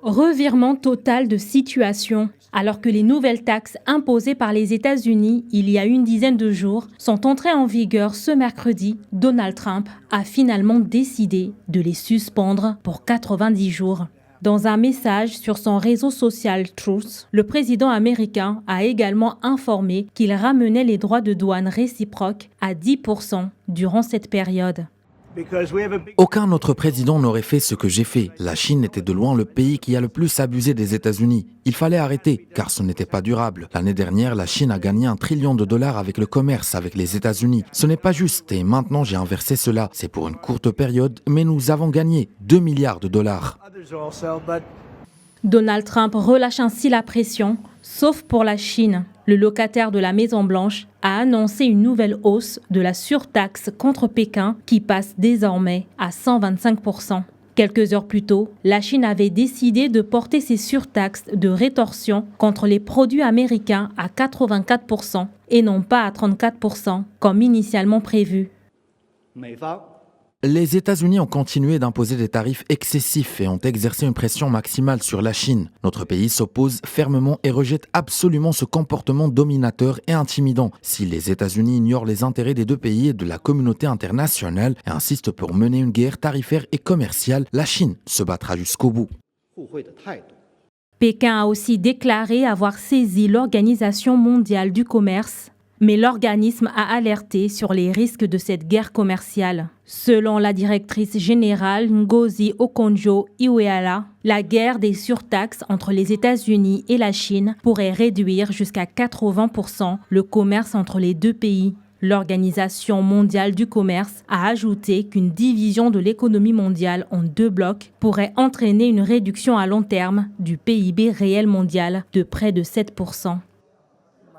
Revirement total de situation. Alors que les nouvelles taxes imposées par les États-Unis il y a une dizaine de jours sont entrées en vigueur ce mercredi, Donald Trump a finalement décidé de les suspendre pour 90 jours. Dans un message sur son réseau social Truth, le président américain a également informé qu'il ramenait les droits de douane réciproques à 10% durant cette période. Aucun autre président n'aurait fait ce que j'ai fait. La Chine était de loin le pays qui a le plus abusé des États-Unis. Il fallait arrêter, car ce n'était pas durable. L'année dernière, la Chine a gagné $1 trillion avec le commerce avec les États-Unis. Ce n'est pas juste, et maintenant j'ai inversé cela. C'est pour une courte période, mais nous avons gagné $2 milliards. Donald Trump relâche ainsi la pression, sauf pour la Chine. Le locataire de la Maison-Blanche a annoncé une nouvelle hausse de la surtaxe contre Pékin qui passe désormais à 125%. Quelques heures plus tôt, la Chine avait décidé de porter ses surtaxes de rétorsion contre les produits américains à 84% et non pas à 34% comme initialement prévu. Les États-Unis ont continué d'imposer des tarifs excessifs et ont exercé une pression maximale sur la Chine. Notre pays s'oppose fermement et rejette absolument ce comportement dominateur et intimidant. Si les États-Unis ignorent les intérêts des deux pays et de la communauté internationale et insistent pour mener une guerre tarifaire et commerciale, la Chine se battra jusqu'au bout. Pékin a aussi déclaré avoir saisi l'Organisation mondiale du commerce, mais l'organisme a alerté sur les risques de cette guerre commerciale. Selon la directrice générale Ngozi Okonjo-Iweala, la guerre des surtaxes entre les États-Unis et la Chine pourrait réduire jusqu'à 80% le commerce entre les deux pays. L'Organisation mondiale du commerce a ajouté qu'une division de l'économie mondiale en 2 blocs pourrait entraîner une réduction à long terme du PIB réel mondial de près de 7%.